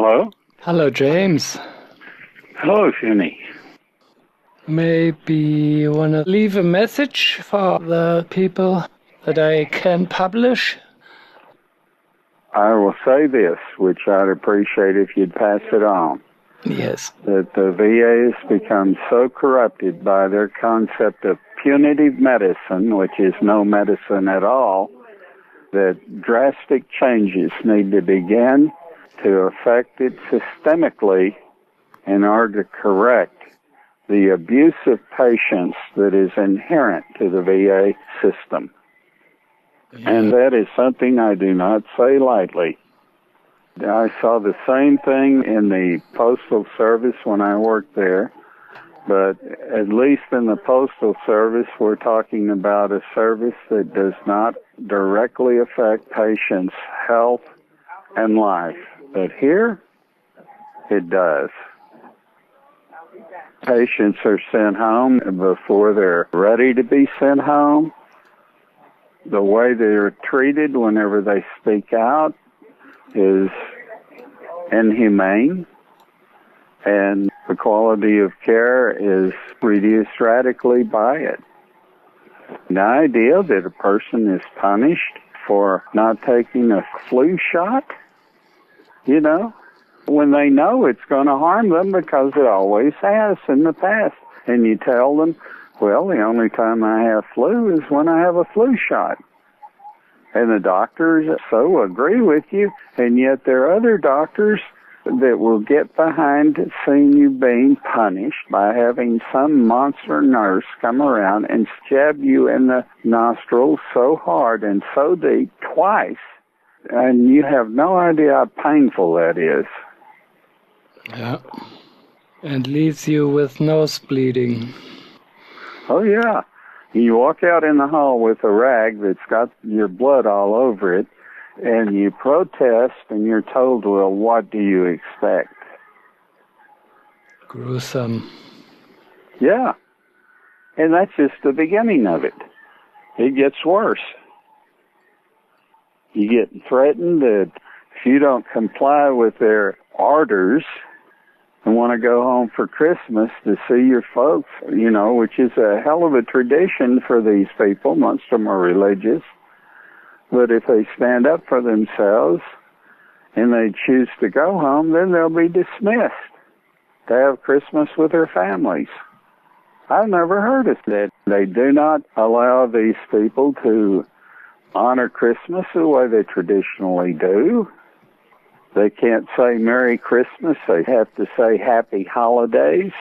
Hello? Hello, James. Hello, Shuny. Maybe you want to leave a message for the people that I can publish? I will say this, which I'd appreciate if you'd pass it on. Yes. That the VA has become so corrupted by their concept of punitive medicine, which is no medicine at all, that drastic changes need to begin to affect it systemically in order to correct the abusive patience that is inherent to the VA system. And that is something I do not say lightly. I saw the same thing in the Postal Service when I worked there, but at least in the Postal Service, we're talking about a service that does not directly affect patients' health and life. But here, it does. Patients are sent home before they're ready to be sent home. The way they're treated whenever they speak out is inhumane, and the quality of care is reduced radically by it. The idea that a person is punished for not taking a flu shot, when they know it's going to harm them because it always has in the past. And you tell them, well, the only time I have flu is when I have a flu shot. And the doctors so agree with you, and yet there are other doctors that will get behind seeing you being punished by having some monster nurse come around and stab you in the nostrils so hard and so deep twice, and you have no idea how painful that is. Yeah. And leaves you with nose bleeding. Oh, yeah. You walk out in the hall with a rag that's got your blood all over it, and you protest, and you're told, well, what do you expect? Gruesome. Yeah. And that's just the beginning of it. It gets worse. You get threatened that if you don't comply with their orders and want to go home for Christmas to see your folks, which is a hell of a tradition for these people. Most of them are religious. But if they stand up for themselves and they choose to go home, then they'll be dismissed to have Christmas with their families. I've never heard of that. They do not allow these people to honor Christmas the way they traditionally do. They can't say Merry Christmas. They have to say Happy Holidays.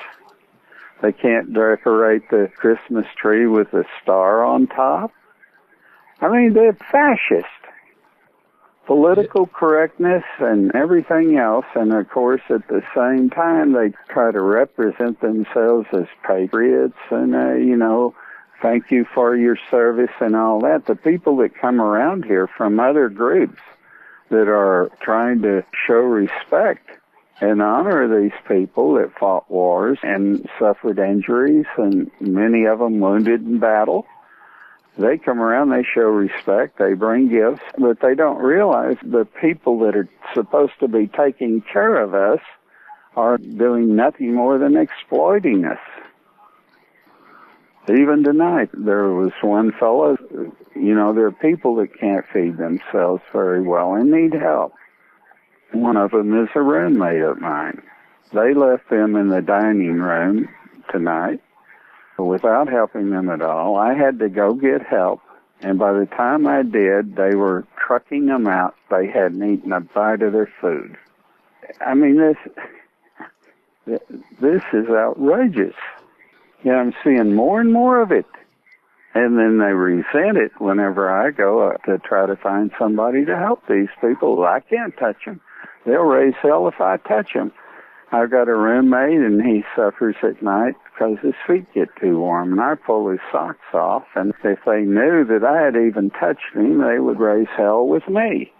They can't decorate the Christmas tree with a star on top. I mean, they're fascist. Political correctness and everything else, and of course at the same time they try to represent themselves as patriots and, thank you for your service and all that. The people that come around here from other groups that are trying to show respect and honor these people that fought wars and suffered injuries, and many of them wounded in battle. They come around, they show respect, they bring gifts, but they don't realize the people that are supposed to be taking care of us are doing nothing more than exploiting us. Even tonight, there was one fellow, there are people that can't feed themselves very well and need help. One of them is a roommate of mine. They left them in the dining room tonight without helping them at all. I had to go get help, and by the time I did, they were trucking them out. They hadn't eaten a bite of their food. I mean, this is outrageous. I'm seeing more and more of it. And then they resent it whenever I go to try to find somebody to help these people. I can't touch them. They'll raise hell if I touch them. I've got a roommate, and he suffers at night because his feet get too warm, and I pull his socks off. And if they knew that I had even touched him, they would raise hell with me.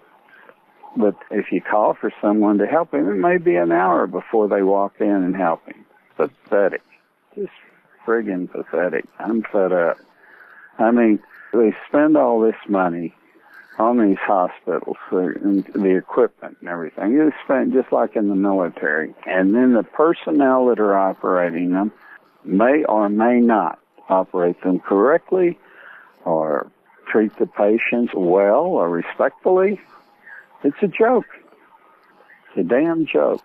But if you call for someone to help him, it may be an hour before they walk in and help him. Pathetic. Just friggin' pathetic. I'm fed up. I mean, they spend all this money on these hospitals, the equipment and everything. It's spent just like in the military. And then the personnel that are operating them may or may not operate them correctly or treat the patients well or respectfully. It's a joke. It's a damn joke.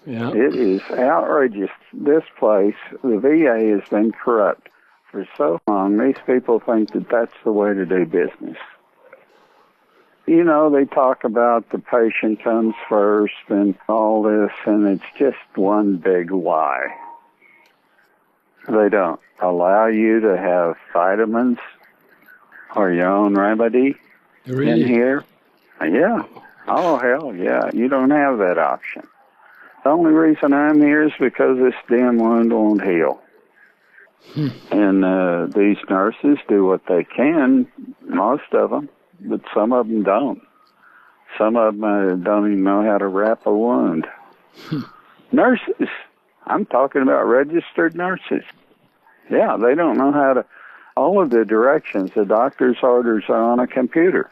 Yeah. It is outrageous. This place, the VA, has been corrupt for so long. These people think that that's the way to do business. You know, they talk about the patient comes first and all this, and it's just one big lie. They don't allow you to have vitamins or your own remedy Really? in here. Yeah. Oh, hell yeah. You don't have that option. The only reason I'm here is because this damn wound won't heal. And these nurses do what they can, most of them, but some of them don't. Some of them don't even know how to wrap a wound. Nurses. I'm talking about registered nurses. Yeah, they don't know how to. All of the directions, the doctor's orders are on a computer,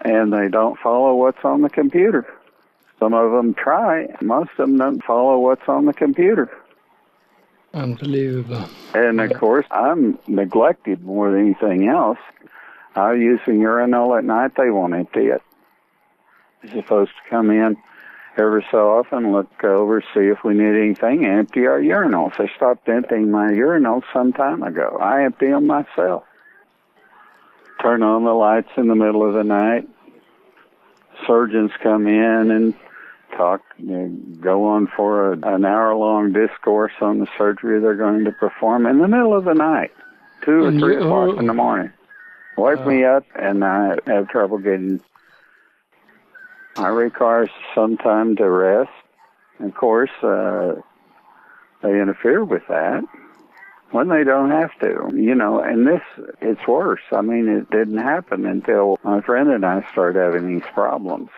and they don't follow what's on the computer. Some of them try. Most of them don't follow what's on the computer. Unbelievable. And, of course, I'm neglected more than anything else. I use the urinal at night. They won't empty it. You're supposed to come in every so often, look over, see if we need anything, empty our urinals. They stopped emptying my urinals some time ago. I empty them myself. Turn on the lights in the middle of the night. Surgeons come in and talk, go on for an hour-long discourse on the surgery they're going to perform in the middle of the night, 2 or 3 o'clock in the morning. Wake me up, and I have trouble getting. I require some time to rest. Of course, they interfere with that when they don't have to, and it's worse. I mean, it didn't happen until my friend and I started having these problems.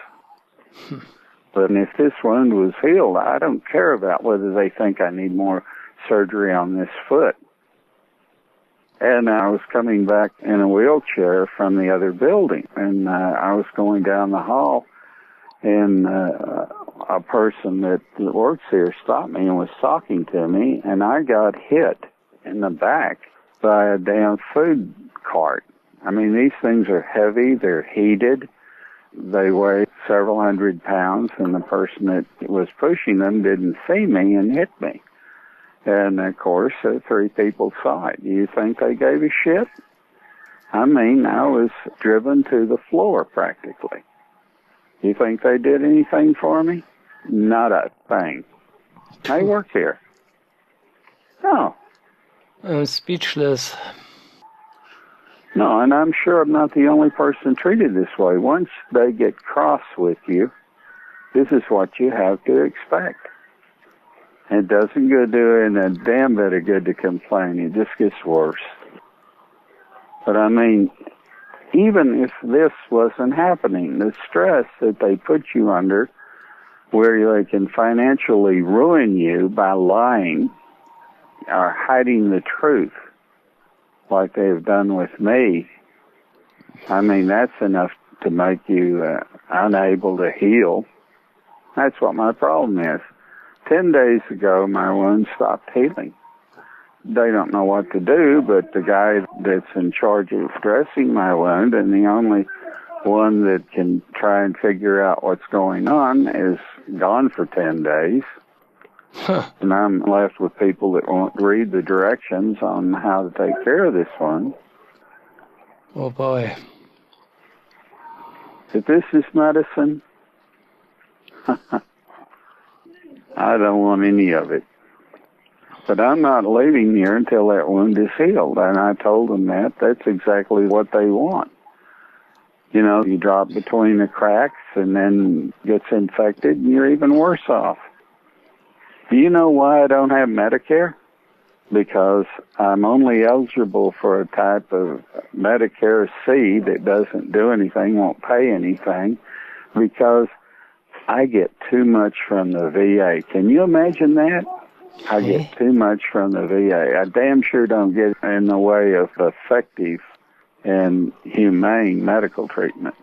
But if this wound was healed, I don't care about whether they think I need more surgery on this foot. And I was coming back in a wheelchair from the other building, and I was going down the hall, and a person that works here stopped me and was talking to me, and I got hit in the back by a damn food cart. I mean, these things are heavy, they're heated, they weigh several hundred pounds, and the person that was pushing them didn't see me and hit me. And, of course, 3 people saw it. Do you think they gave a shit? I mean, I was driven to the floor, practically. You think they did anything for me? Not a thing. I work here. No. I'm speechless. No, and I'm sure I'm not the only person treated this way. Once they get cross with you, this is what you have to expect. It doesn't do it a damn bit of good to complain. It just gets worse. But I mean, even if this wasn't happening, the stress that they put you under, where they can financially ruin you by lying or hiding the truth, like they've done with me, I mean, that's enough to make you unable to heal. That's what my problem is. 10 days ago, my wound stopped healing. They don't know what to do, but the guy that's in charge of dressing my wound and the only one that can try and figure out what's going on is gone for 10 days. And I'm left with people that won't read the directions on how to take care of this one. Oh, boy. If this is medicine, I don't want any of it. But I'm not leaving here until that wound is healed. And I told them that. That's exactly what they want. You drop between the cracks and then gets infected, and you're even worse off. Do you know why I don't have Medicare? Because I'm only eligible for a type of Medicare C that doesn't do anything, won't pay anything, because I get too much from the VA. Can you imagine that? I get too much from the VA. I damn sure don't get in the way of effective and humane medical treatment.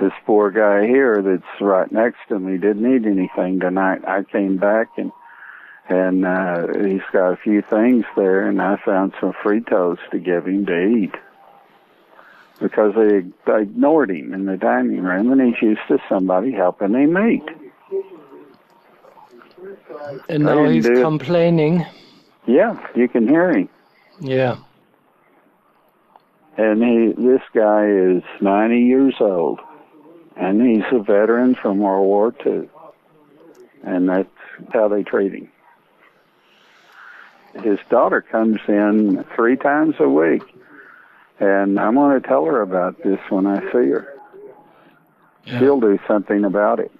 This poor guy here that's right next to me didn't need anything tonight. I came back and he's got a few things there, and I found some Fritos to give him to eat because they ignored him in the dining room, and he's used to somebody helping him eat. And now he's complaining. Yeah, you can hear him. Yeah. And this guy is 90 years old, and he's a veteran from World War II, and that's how they treat him. His daughter comes in 3 times a week, and I'm going to tell her about this when I see her. Yeah. She'll do something about it.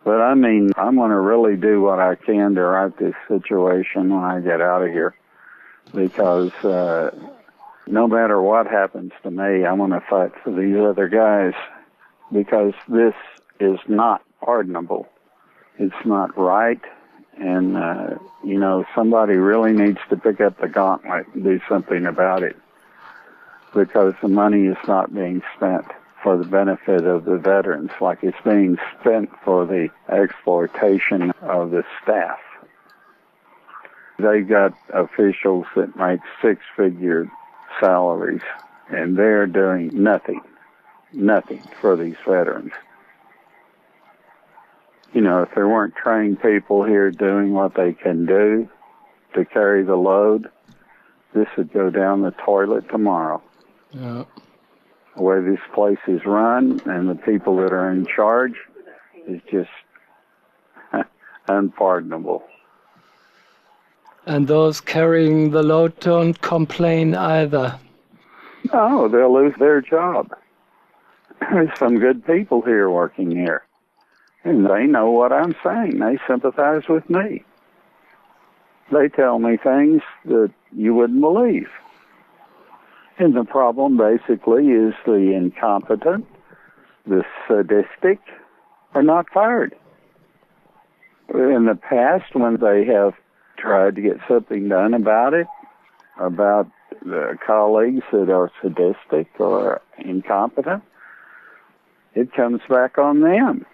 But I mean, I'm going to really do what I can to right this situation when I get out of here, because no matter what happens to me, I'm going to fight for these other guys, because this is not pardonable. It's not right, and, somebody really needs to pick up the gauntlet and do something about it, because the money is not being spent for the benefit of the veterans, like it's being spent for the exploitation of the staff. They got officials that make 6-figure salaries, and they're doing nothing for these veterans. If there weren't trained people here doing what they can do to carry the load, this would go down the toilet tomorrow. Yeah. The way this place is run and the people that are in charge is just unpardonable. And those carrying the load don't complain either. No, they'll lose their job. There's some good people here working here, and they know what I'm saying. They sympathize with me. They tell me things that you wouldn't believe. And the problem basically is the incompetent, the sadistic are not fired. In the past, when they have tried to get something done about it, about the colleagues that are sadistic or incompetent, it comes back on them.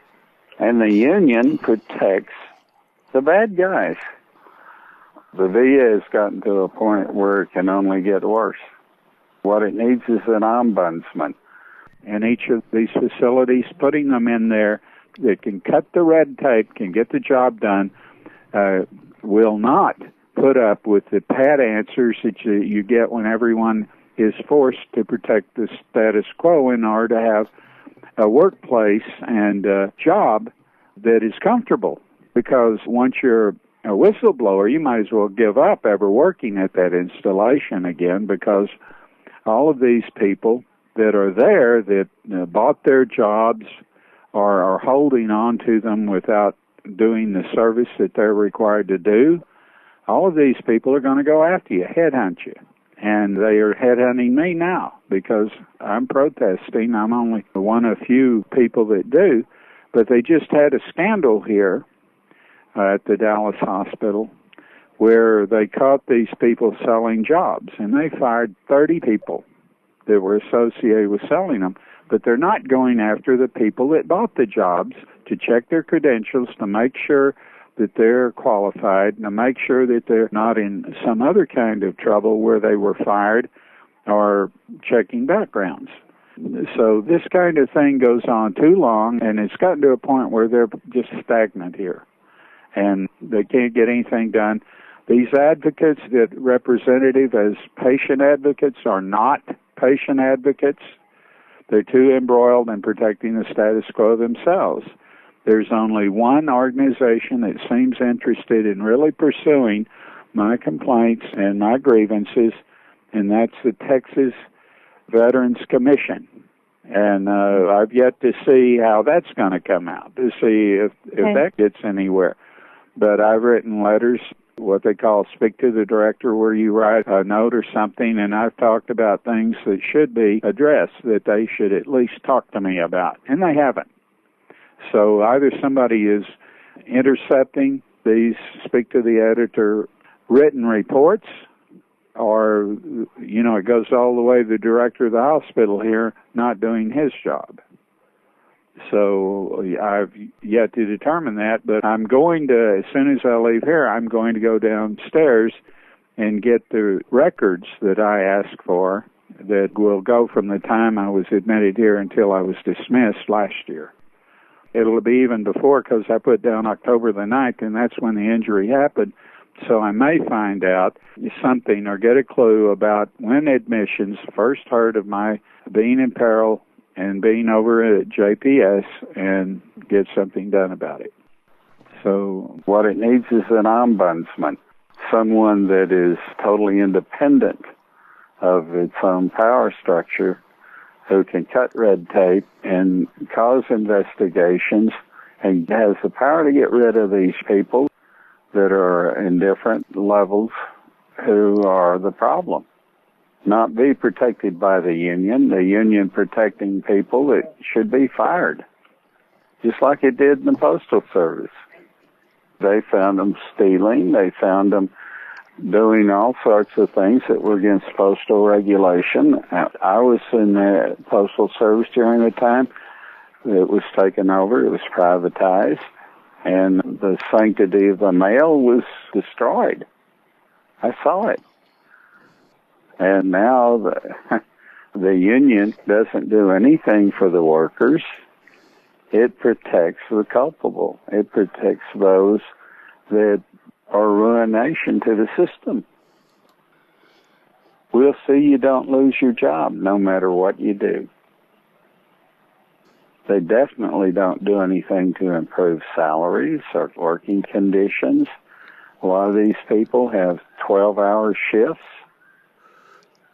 And the union protects the bad guys. The VA has gotten to a point where it can only get worse. What it needs is an ombudsman. And each of these facilities, putting them in there that can cut the red tape, can get the job done, will not put up with the pat answers that you get when everyone is forced to protect the status quo in order to have a workplace and a job that is comfortable. Because once you're a whistleblower, you might as well give up ever working at that installation again, because all of these people that are there that bought their jobs or are holding on to them without doing the service that they're required to do, all of these people are going to go after you, headhunt you. And they are headhunting me now because I'm protesting. I'm only one of few people that do. But they just had a scandal here at the Dallas hospital where they caught these people selling jobs, and they fired 30 people that were associated with selling them. But they're not going after the people that bought the jobs to check their credentials, to make sure that they're qualified, and to make sure that they're not in some other kind of trouble where they were fired or checking backgrounds. So this kind of thing goes on too long, and it's gotten to a point where they're just stagnant here, and they can't get anything done. These advocates that representative as patient advocates are not patient advocates. They're too embroiled in protecting the status quo themselves. There's only one organization that seems interested in really pursuing my complaints and my grievances, and that's the Texas Veterans Commission. And I've yet to see how that's going to come out, to see if that gets anywhere. But I've written letters, what they call speak to the director, where you write a note or something, and I've talked about things that should be addressed, that they should at least talk to me about, and they haven't. So either somebody is intercepting these speak to the editor written reports, or, it goes all the way to the director of the hospital here not doing his job. So I've yet to determine that, but I'm going to, as soon as I leave here, I'm going to go downstairs and get the records that I asked for that will go from the time I was admitted here until I was dismissed last year. It'll be even before, because I put down October the 9th, and that's when the injury happened. So I may find out something or get a clue about when admissions first heard of my being in peril and being over at JPS and get something done about it. So what it needs is an ombudsman, someone that is totally independent of its own power structure, who can cut red tape and cause investigations and has the power to get rid of these people that are in different levels who are the problem. Not be protected by the union protecting people that should be fired, just like it did in the Postal Service. They found them stealing, they found them doing all sorts of things that were against postal regulation. I was in the Postal Service during the time it was taken over, it was privatized, and the sanctity of the mail was destroyed. I saw it. And now the union doesn't do anything for the workers. It protects the culpable. It protects those that are ruination to the system. We'll see you don't lose your job no matter what you do. They definitely don't do anything to improve salaries or working conditions. A lot of these people have 12-hour shifts.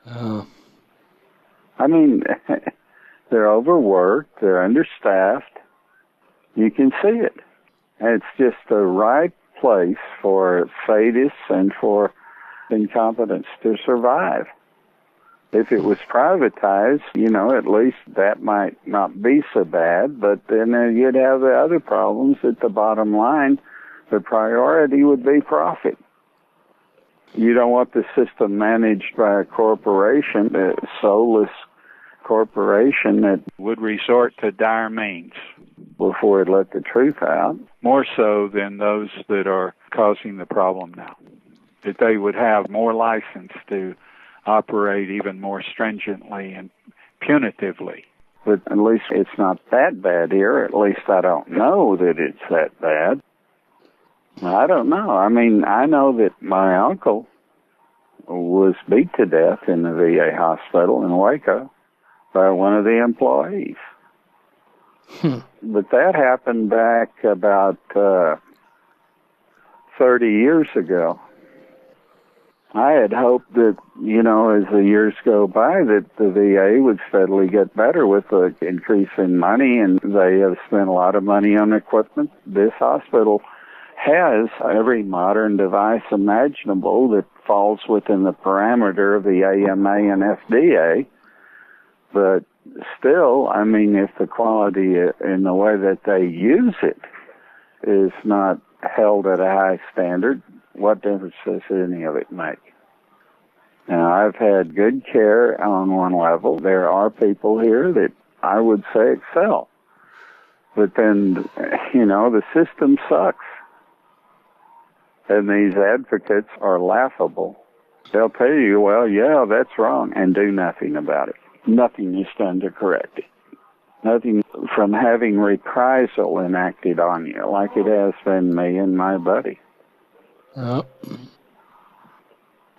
Oh. I mean, they're overworked, they're understaffed. You can see it. And it's just the right place for sadists and for incompetence to survive. If it was privatized, at least that might not be so bad, but then you'd have the other problems at the bottom line. The priority would be profit. You don't want the system managed by a corporation, a soulless corporation that would resort to dire means before it let the truth out, more so than those that are causing the problem now. That they would have more license to operate even more stringently and punitively. But at least it's not that bad here. At least I don't know that it's that bad. I don't know. I mean, I know that my uncle was beat to death in the VA hospital in Waco by one of the employees. But that happened back about 30 years ago. I had hoped that, as the years go by, that the VA would steadily get better with the increase in money, and they have spent a lot of money on equipment. This hospital has every modern device imaginable that falls within the parameter of the AMA and FDA. But still, I mean, if the quality in the way that they use it is not held at a high standard, what difference does any of it make? Now, I've had good care on one level. There are people here that I would say excel. But then, the system sucks. And these advocates are laughable. They'll tell you, well, yeah, that's wrong, and do nothing about it. Nothing is done to correct it. Nothing from having reprisal enacted on you, like it has been me and my buddy. Oh.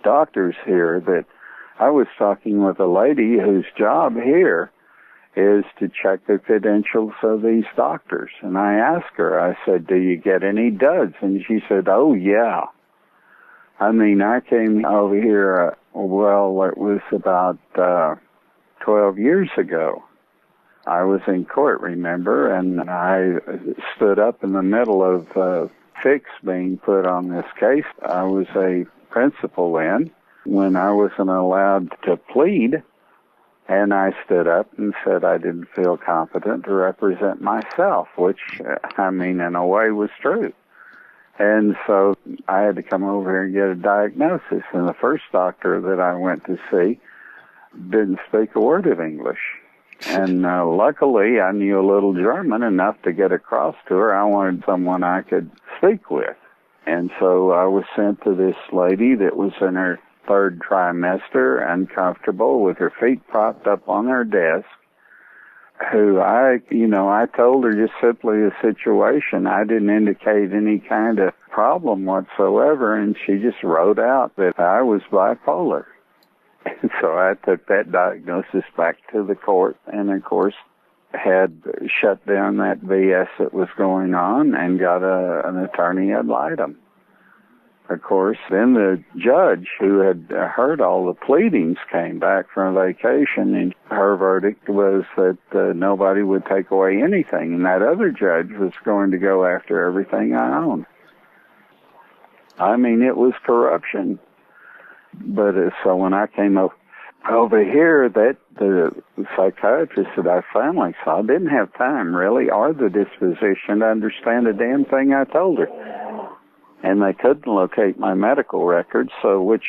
Doctors here that I was talking with a lady whose job here is to check the credentials of these doctors. And I asked her, I said, do you get any duds? And she said, oh, yeah. I mean, I came over here, it was about 12 years ago. I was in court, remember, and I stood up in the middle of fix being put on this case. I was a principal then when I wasn't allowed to plead, and I stood up and said I didn't feel competent to represent myself, which, in a way was true. And so I had to come over here and get a diagnosis. And the first doctor that I went to see didn't speak a word of English. And luckily, I knew a little German enough to get across to her. I wanted someone I could speak with. And so I was sent to this lady that was in her third trimester, uncomfortable, with her feet propped up on her desk, who I told her just simply the situation. I didn't indicate any kind of problem whatsoever, and she just wrote out that I was bipolar. And so I took that diagnosis back to the court, and of course had shut down that BS that was going on and got an attorney ad litem. Of course, then the judge, who had heard all the pleadings, came back from vacation, and her verdict was that nobody would take away anything, and that other judge was going to go after everything I owned. I mean, it was corruption. But so when I came over here, that the psychiatrist that I finally saw didn't have time, really, or the disposition to understand a damn thing I told her. And they couldn't locate my medical records, and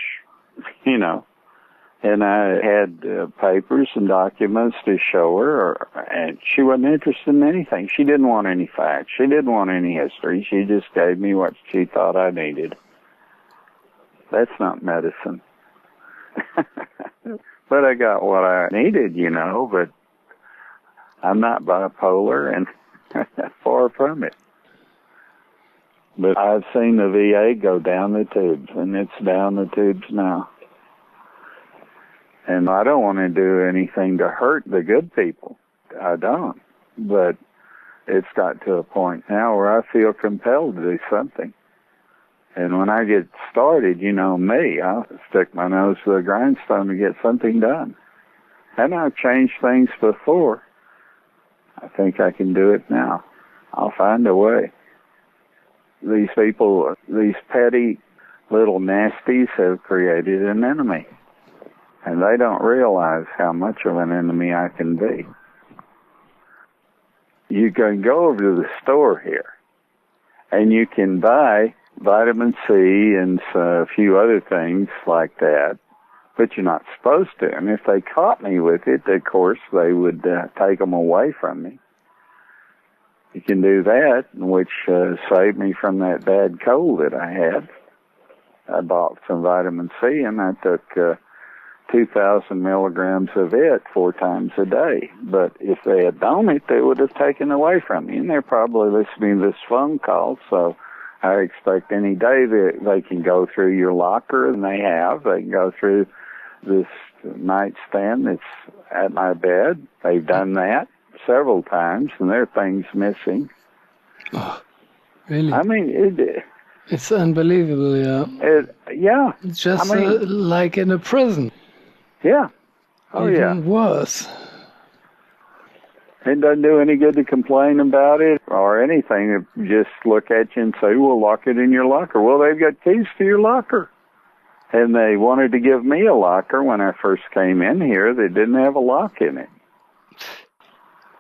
I had papers and documents to show her, and she wasn't interested in anything. She didn't want any facts. She didn't want any history. She just gave me what she thought I needed. That's not medicine. But I got what I needed, but I'm not bipolar, and far from it. But I've seen the VA go down the tubes, and it's down the tubes now. And I don't want to do anything to hurt the good people. I don't. But it's got to a point now where I feel compelled to do something. And when I get started, me, I'll stick my nose to the grindstone to get something done. And I've changed things before. I think I can do it now. I'll find a way. These people, these petty little nasties have created an enemy. And they don't realize how much of an enemy I can be. You can go over to the store here, and you can buy vitamin C and a few other things like that, but you're not supposed to. And if they caught me with it, of course, they would take them away from me. You can do that, which saved me from that bad cold that I had. I bought some vitamin C, and I took 2,000 milligrams of it 4 times a day. But if they had known it, they would have taken away from me. And they're probably listening to this phone call, so I expect any day that they can go through your locker, and they have. They can go through this nightstand that's at my bed. They've done that several times, and there are things missing. Oh, really? I mean, it's unbelievable, yeah. Yeah. It's just like in a prison. Yeah. Oh, Even worse. It doesn't do any good to complain about it or anything. Just look at you and say, well, lock it in your locker. Well, they've got keys to your locker. And they wanted to give me a locker when I first came in here that didn't have a lock in it.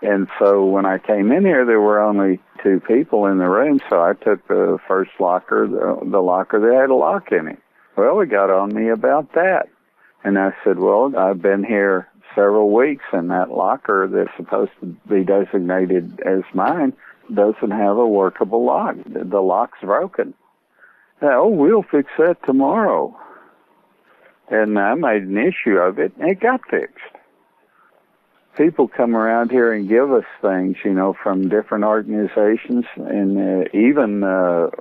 And so when I came in here, there were only 2 people in the room, so I took the first locker, the locker that had a lock in it. Well, it got on me about that. And I said, well, I've been here several weeks, and that locker that's supposed to be designated as mine doesn't have a workable lock. The lock's broken. Oh, we'll fix that tomorrow. And I made an issue of it, and it got fixed. People come around here and give us things, from different organizations, and even, of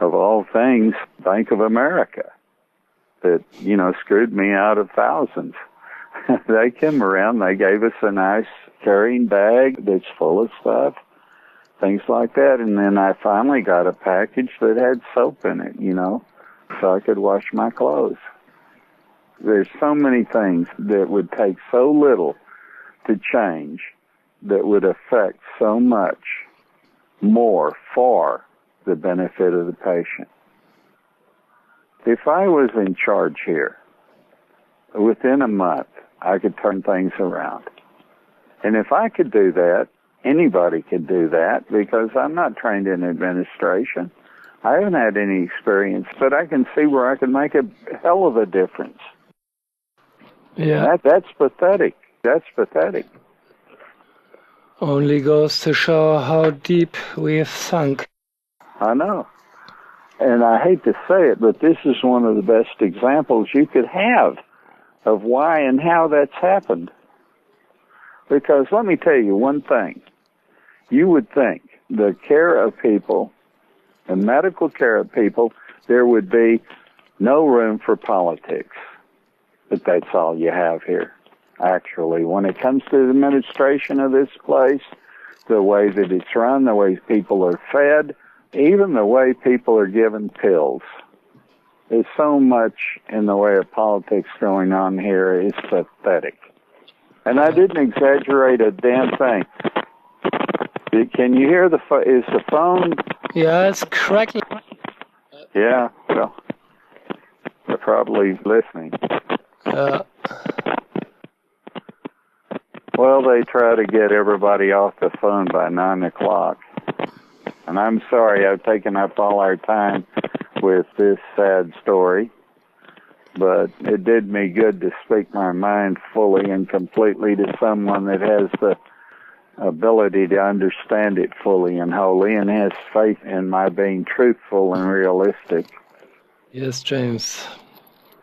all things, Bank of America, that, screwed me out of thousands. They came around, they gave us a nice carrying bag that's full of stuff, things like that, and then I finally got a package that had soap in it, so I could wash my clothes. There's so many things that would take so little to change that would affect so much more for the benefit of the patient. If I was in charge here, within a month, I could turn things around. And if I could do that, anybody could do that, because I'm not trained in administration. I haven't had any experience, but I can see where I can make a hell of a difference. Yeah. That's pathetic. That's pathetic. Only goes to show how deep we've sunk. I know. And I hate to say it, but this is one of the best examples you could have of why and how that's happened. Because let me tell you one thing. You would think the care of people, the medical care of people, there would be no room for politics. But that's all you have here, actually. When it comes to the administration of this place, the way that it's run, the way people are fed, even the way people are given pills. There's so much in the way of politics going on here. It's pathetic. And I didn't exaggerate a damn thing. Can you hear is the phone? Yeah, it's crackling. Yeah, well, they're probably listening. Well, they try to get everybody off the phone by 9 o'clock. And I'm sorry I've taken up all our time with this sad story, but it did me good to speak my mind fully and completely to someone that has the ability to understand it fully and wholly and has faith in my being truthful and realistic. Yes, James.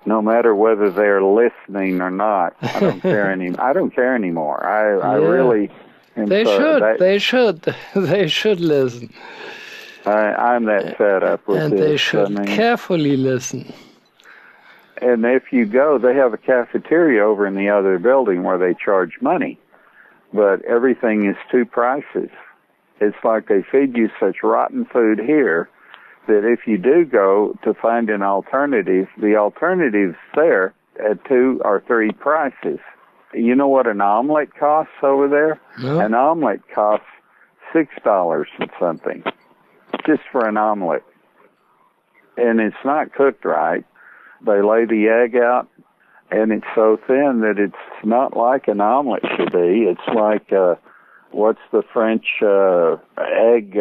No matter whether they're listening or not, I don't care anymore. I really am They should. They should listen. I'm that fed up with and this. And they should carefully listen. And if you go, they have a cafeteria over in the other building where they charge money. But everything is two prices. It's like they feed you such rotten food here that if you do go to find an alternative, the alternative's there at 2 or 3 prices. You know what an omelet costs over there? No. An omelet costs $6 and something, just for an omelet. And it's not cooked right. They lay the egg out, and it's so thin that it's not like an omelet should be. It's like, what's the French egg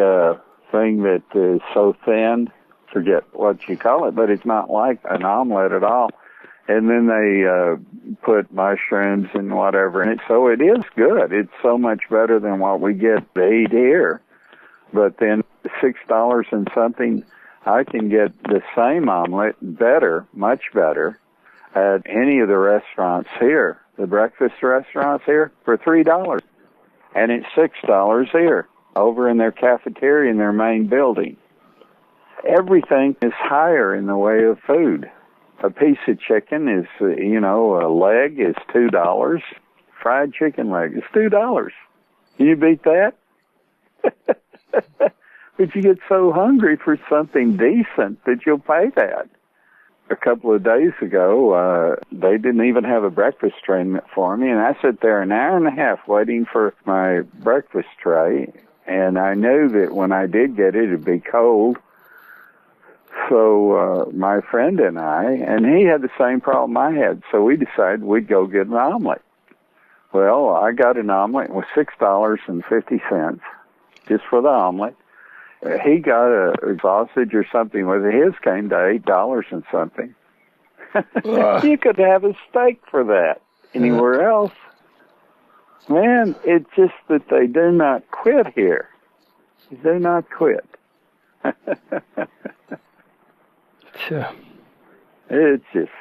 thing that is so thin? Forget what you call it, but it's not like an omelet at all. And then they put mushrooms and whatever in it. So it is good. It's so much better than what we get to eat here. But then $6 and something, I can get the same omelet better, much better, at any of the restaurants here, the breakfast restaurants here, for $3. And it's $6 here, over in their cafeteria in their main building. Everything is higher in the way of food. A piece of chicken is, a leg is $2. Fried chicken leg is $2. Can you beat that? But you get so hungry for something decent that you'll pay that. A couple of days ago, they didn't even have a breakfast tray for me, and I sat there an hour and a half waiting for my breakfast tray, and I knew that when I did get it, it'd be cold. So my friend and he had the same problem I had, so we decided we'd go get an omelet. Well, I got an omelet with $6.50 just for the omelet. He got a sausage or something with it. His came to $8 and something. You could have a steak for that anywhere else. Man, it's just that they do not quit here. They do not quit. Sure. It's just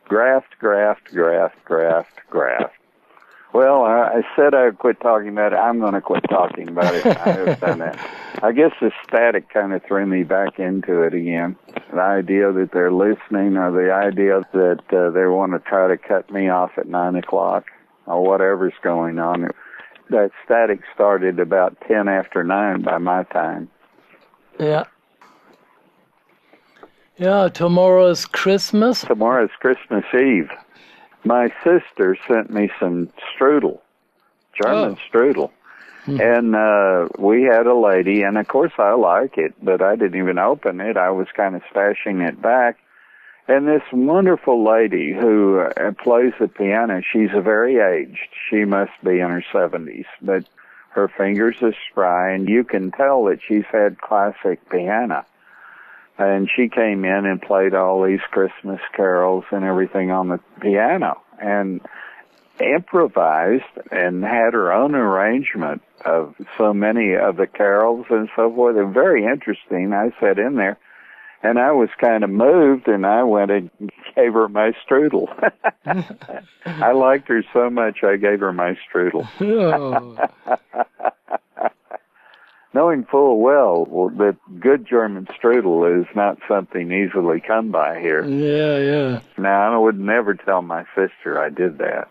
graft, graft, graft, graft, graft. Well, I said I would quit talking about it. I'm going to quit talking about it. I have done that. I guess the static kind of threw me back into it again. The idea that they're listening, or the idea that they want to try to cut me off at 9 o'clock, or whatever's going on. That static started about 10 after 9 by my time. Yeah. Yeah, tomorrow is Christmas. Tomorrow is Christmas Eve. My sister sent me some strudel, German strudel. And we had a lady, and of course I like it, but I didn't even open it. I was kind of stashing it back. And this wonderful lady who plays the piano, she's very aged. She must be in her 70s, but her fingers are spry, and you can tell that she's had classic piano. And she came in and played all these Christmas carols and everything on the piano and improvised and had her own arrangement of so many of the carols and so forth. They're very interesting. I sat in there and I was kind of moved, and I went and gave her my strudel. I liked her so much I gave her my strudel. Knowing full well that good German strudel is not something easily come by here. Yeah. Now, I would never tell my sister I did that.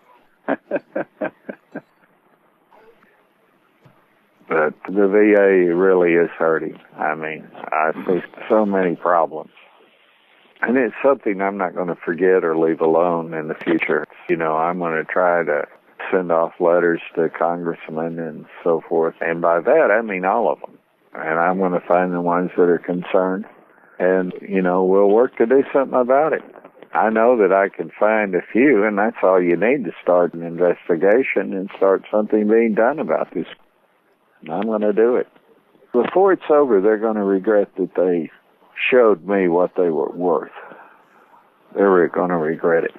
But the VA really is hurting. I mean, I face so many problems. And it's something I'm not going to forget or leave alone in the future. You know, I'm going to try to send off letters to congressmen and so forth. And by that, I mean all of them. And I'm going to find the ones that are concerned. And, you know, we'll work to do something about it. I know that I can find a few, and that's all you need to start an investigation and start something being done about this. I'm going to do it. Before it's over, they're going to regret that they showed me what they were worth. They're going to regret it.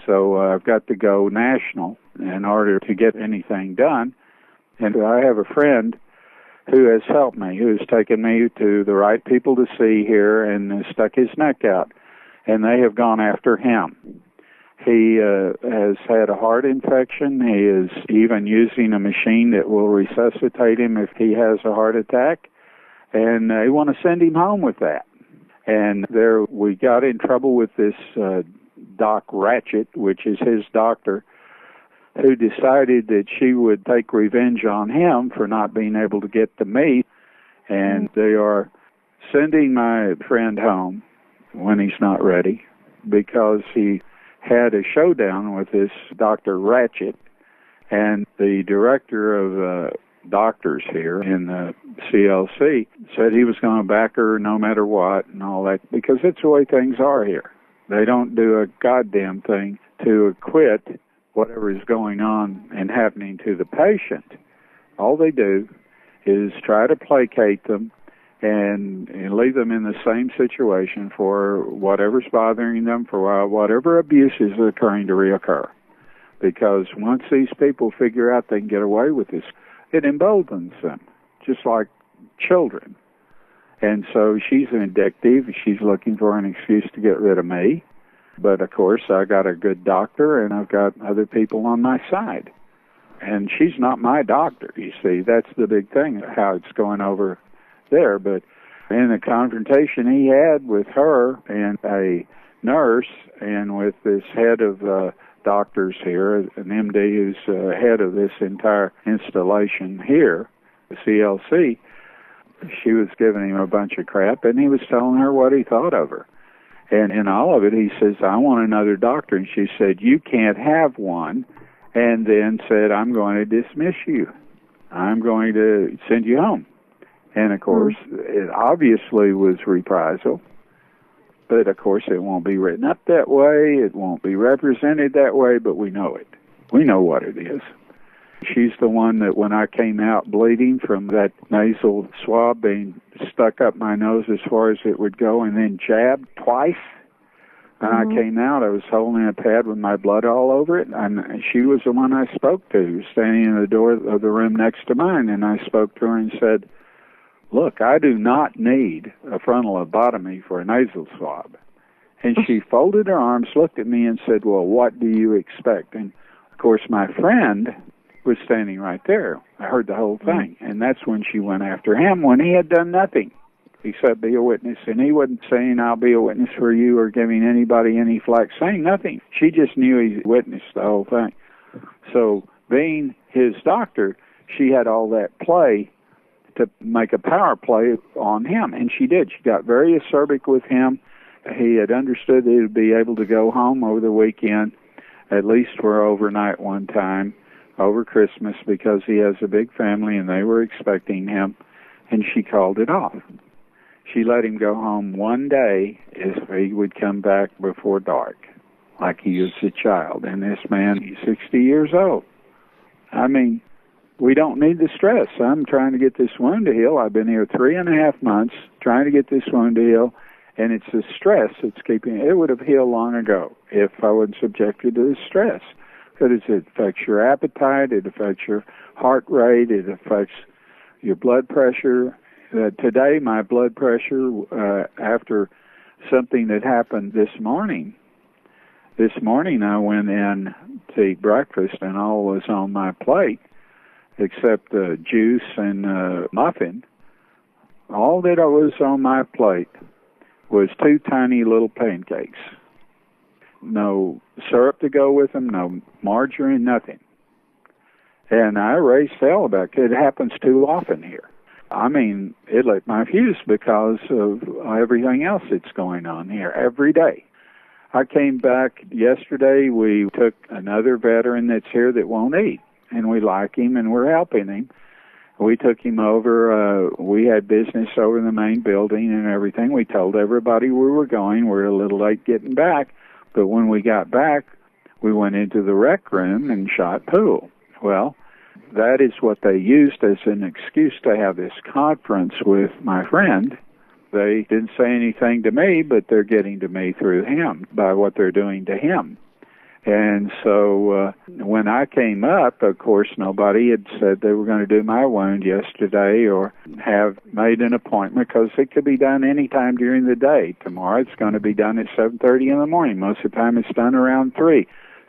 So I've got to go national in order to get anything done. And I have a friend who has helped me, who has taken me to the right people to see here and has stuck his neck out. And they have gone after him. He has had a heart infection. He is even using a machine that will resuscitate him if he has a heart attack. And they want to send him home with that. And there we got in trouble with this Doc Ratchet, which is his doctor, who decided that she would take revenge on him for not being able to get to me. And they are sending my friend home when he's not ready because he had a showdown with this Dr. Ratchet, and the director of doctors here in the CLC said he was going to back her no matter what and all that, because it's the way things are here. They don't do a goddamn thing to acquit whatever is going on and happening to the patient. All they do is try to placate them and leave them in the same situation for whatever's bothering them, for whatever abuse is occurring to reoccur. Because once these people figure out they can get away with this, it emboldens them, just like children. And so she's an addictive. She's looking for an excuse to get rid of me. But, of course, I got a good doctor, and I've got other people on my side. And she's not my doctor, you see. That's the big thing, how it's going over there. But in the confrontation he had with her and a nurse and with this head of doctors here, an MD who's head of this entire installation here, the CLC, she was giving him a bunch of crap, and he was telling her what he thought of her. And in all of it, he says, I want another doctor. And she said, you can't have one. And then said, I'm going to dismiss you. I'm going to send you home. And, of course, it obviously was reprisal. But, of course, it won't be written up that way. It won't be represented that way, but we know it. We know what it is. She's the one that when I came out bleeding from that nasal swab being stuck up my nose as far as it would go and then jabbed twice, and I came out, I was holding a pad with my blood all over it, and she was the one I spoke to, standing in the door of the room next to mine, and I spoke to her and said, look, I do not need a frontal lobotomy for a nasal swab. And she folded her arms, looked at me, and said, well, what do you expect? And, of course, my friend was standing right there. I heard the whole thing. And that's when she went after him when he had done nothing except be a witness. And he wasn't saying, I'll be a witness for you or giving anybody any flack, saying nothing. She just knew he witnessed the whole thing. So being his doctor, she had all that play to make a power play on him. And she did. She got very acerbic with him. He had understood that he would be able to go home over the weekend, at least for overnight one time, over Christmas, because he has a big family and they were expecting him, and she called it off. She let him go home one day if he would come back before dark, like he was a child. And this man, he's 60 years old. I mean, we don't need the stress. I'm trying to get this wound to heal. I've been here 3.5 months trying to get this wound to heal, and it's the stress that's keeping it. It would have healed long ago if I wasn't subjected to the stress. Because it affects your appetite, it affects your heart rate, it affects your blood pressure. Today, my blood pressure, after something that happened this morning I went in to eat breakfast, and all was on my plate except juice and muffin. All that was on my plate was 2 tiny little pancakes. No syrup to go with them, no margarine, nothing. And I raised hell about it. It happens too often here. I mean, it lit my fuse because of everything else that's going on here every day. I came back yesterday. We took another veteran that's here that won't eat, and we like him, and we're helping him. We took him over. We had business over in the main building and everything. We told everybody we were going. We're a little late getting back, but when we got back, we went into the rec room and shot pool. Well, that is what they used as an excuse to have this conference with my friend. They didn't say anything to me, but they're getting to me through him by what they're doing to him. And so when I came up, of course, nobody had said they were going to do my wound yesterday or have made an appointment, because it could be done any time during the day. Tomorrow it's going to be done at 7:30 in the morning. Most of the time it's done around 3.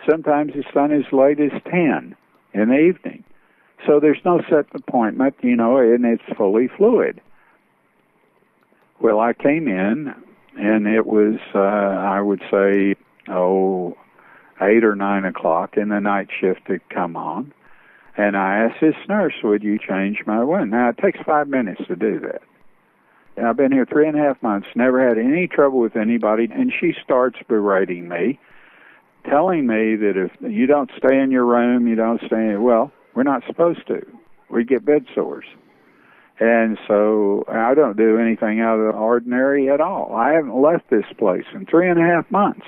Sometimes it's done as late as 10 in the evening. So there's no set appointment, and it's fully fluid. Well, I came in, and it was, I would say, 8 or 9 o'clock, and the night shift had come on. And I asked this nurse, would you change my wound? Now, it takes 5 minutes to do that. And I've been here 3.5 months, never had any trouble with anybody, and she starts berating me, telling me that if you don't stay in your room, well, we're not supposed to. We get bed sores. And so I don't do anything out of the ordinary at all. I haven't left this place in 3.5 months.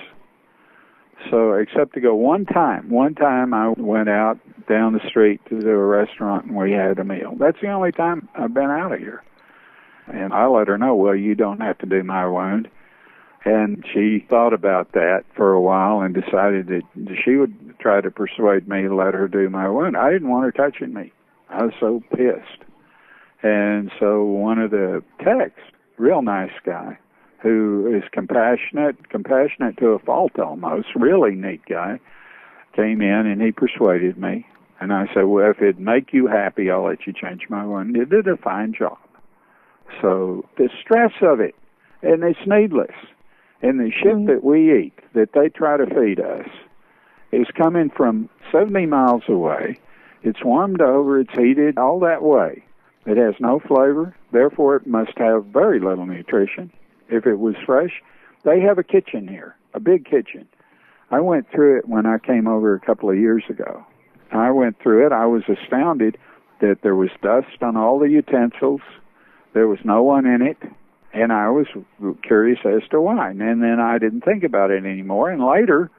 So except to go one time. One time I went out down the street to a restaurant and we had a meal. That's the only time I've been out of here. And I let her know, well, you don't have to do my wound. And she thought about that for a while and decided that she would try to persuade me to let her do my wound. I didn't want her touching me. I was so pissed. And so one of the techs, real nice guy, who is compassionate to a fault almost, really neat guy, came in and he persuaded me. And I said, well, if it'd make you happy, I'll let you change my wound. It did a fine job. So the stress of it, and it's needless. And the shit that we eat, that they try to feed us, is coming from 70 miles away. It's warmed over, it's heated all that way. It has no flavor, therefore it must have very little nutrition. If it was fresh, they have a kitchen here, a big kitchen. I went through it when I came over a couple of years ago. I went through it. I was astounded that there was dust on all the utensils. There was no one in it. And I was curious as to why. And then I didn't think about it anymore. And later,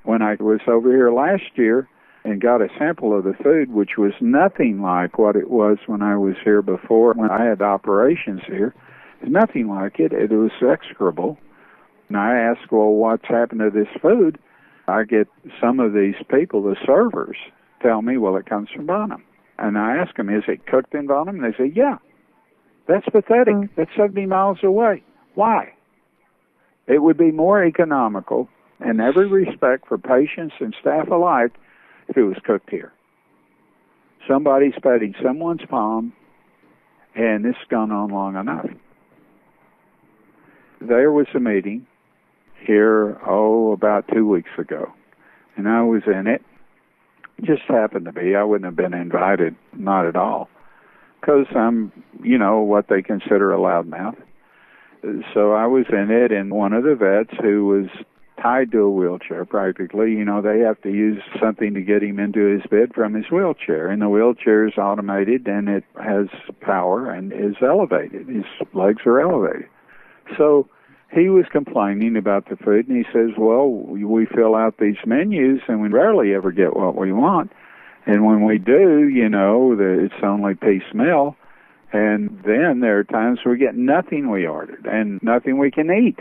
when I was over here last year and got a sample of the food, which was nothing like what it was when I was here before, when I had operations here, nothing like it. It was execrable. And I asked, well, what's happened to this food? I get some of these people, the servers, tell me, well, it comes from Bonham. And I ask them, is it cooked in Bonham? And they say, yeah. That's pathetic. That's 70 miles away. Why? It would be more economical in every respect for patients and staff alike if it was cooked here. Somebody's petting someone's palm, and this has gone on long enough. There was a meeting here, about 2 weeks ago, and I was in it. Just happened to be. I wouldn't have been invited, not at all, because I'm, what they consider a loudmouth. So I was in it, and one of the vets who was tied to a wheelchair practically, they have to use something to get him into his bed from his wheelchair. And the wheelchair is automated, and it has power and is elevated. His legs are elevated. So he was complaining about the food, and he says, well, we fill out these menus, and we rarely ever get what we want. And when we do, it's only piecemeal. And then there are times we get nothing we ordered and nothing we can eat.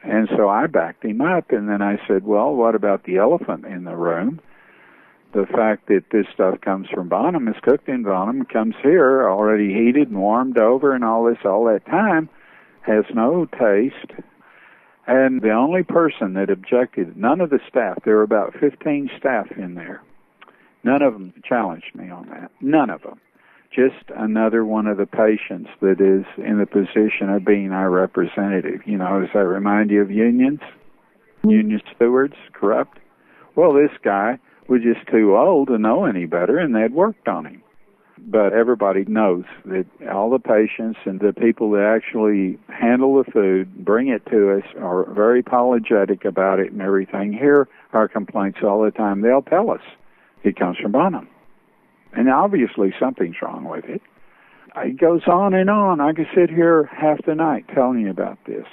And so I backed him up, and then I said, well, what about the elephant in the room? The fact that this stuff comes from Bonham, is cooked in Bonham, comes here already heated and warmed over and all that time, has no taste. And the only person that objected, none of the staff, there were about 15 staff in there, none of them challenged me on that. None of them. Just another one of the patients that is in the position of being our representative. Does that remind you of unions? Union stewards, corrupt? Well, this guy was just too old to know any better, and they'd worked on him. But everybody knows that all the patients and the people that actually handle the food, bring it to us, are very apologetic about it and everything. Hear our complaints all the time. They'll tell us it comes from Bonham. And obviously something's wrong with it. It goes on and on. I could sit here half the night telling you about this.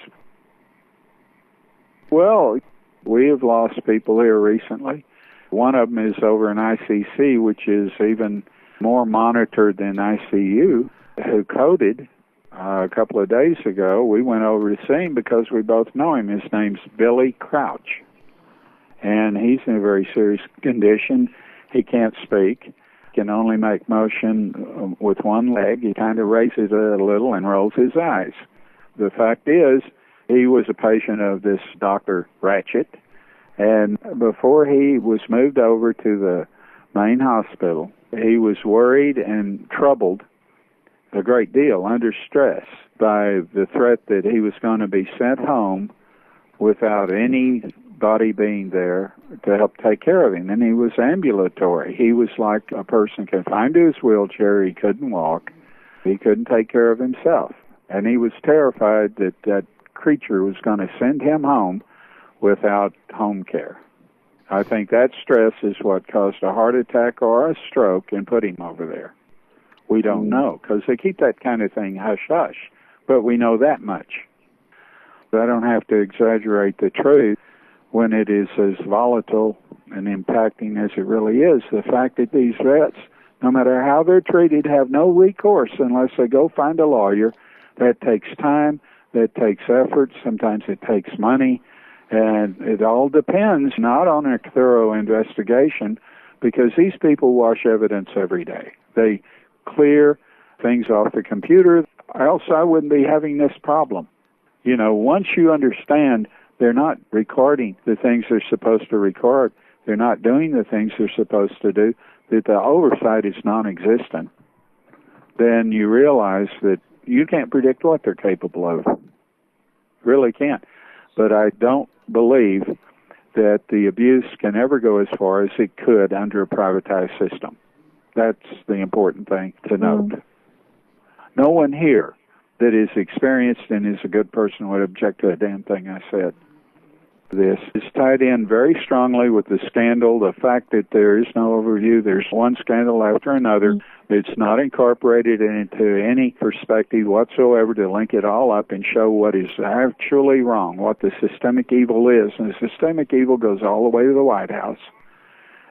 Well, we have lost people here recently. One of them is over in ICC, which is even more monitored than ICU, who coded a couple of days ago. We went over to see him because we both know him. His name's Billy Crouch. And he's in a very serious condition. He can't speak. Can only make motion with one leg. He kind of raises it a little and rolls his eyes. The fact is, he was a patient of this Dr. Ratchet, and before he was moved over to the main hospital, he was worried and troubled a great deal, under stress, by the threat that he was going to be sent home without anybody being there to help take care of him. And he was ambulatory. He was like a person confined to his wheelchair. He couldn't walk. He couldn't take care of himself. And he was terrified that that creature was going to send him home without home care. I think that stress is what caused a heart attack or a stroke and put him over there. We don't know, because they keep that kind of thing hush-hush, but we know that much. I don't have to exaggerate the truth when it is as volatile and impacting as it really is. The fact that these vets, no matter how they're treated, have no recourse unless they go find a lawyer. That takes time, that takes effort, sometimes it takes money, and it all depends not on a thorough investigation, because these people wash evidence every day. They clear things off the computer, else I wouldn't be having this problem. Once you understand they're not recording the things they're supposed to record, they're not doing the things they're supposed to do, that the oversight is non-existent, then you realize that you can't predict what they're capable of. Really can't. But I don't believe that the abuse can ever go as far as it could under a privatized system. That's the important thing to note. No one here that is experienced and is a good person would object to a damn thing I said. This is tied in very strongly with the scandal, the fact that there is no overview. There's one scandal after another. It's not incorporated into any perspective whatsoever to link it all up and show what is actually wrong, what the systemic evil is. And the systemic evil goes all the way to the White House.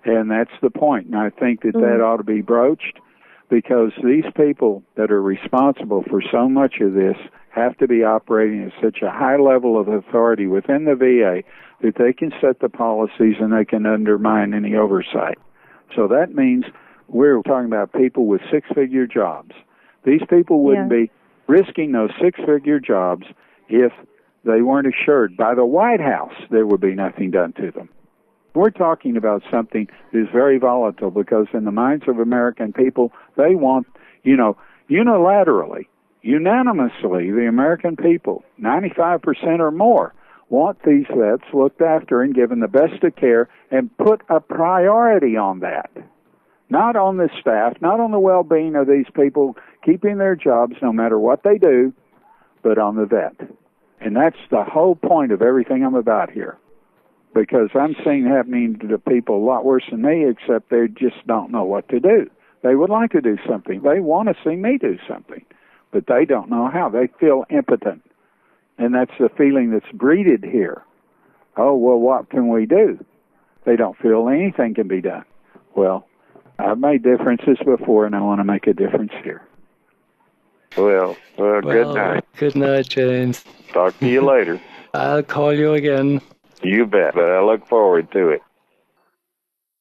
And that's the point. And I think that that ought to be broached, because these people that are responsible for so much of this have to be operating at such a high level of authority within the VA that they can set the policies and they can undermine any oversight. So that means we're talking about people with six-figure jobs. These people wouldn't be risking those six-figure jobs if they weren't assured by the White House there would be nothing done to them. We're talking about something that is very volatile, because in the minds of American people, they want, unilaterally, unanimously, the American people, 95% or more, want these vets looked after and given the best of care, and put a priority on that. Not on the staff, not on the well-being of these people keeping their jobs no matter what they do, but on the vet. And that's the whole point of everything I'm about here. Because I'm seeing happening to people a lot worse than me, except they just don't know what to do. They would like to do something. They want to see me do something, but they don't know how. They feel impotent. And that's the feeling that's breeded here. Oh, well, what can we do? They don't feel anything can be done. Well, I've made differences before, and I want to make a difference here. Well, good night. Good night, James. Talk to you later. I'll call you again. You bet, but I look forward to it.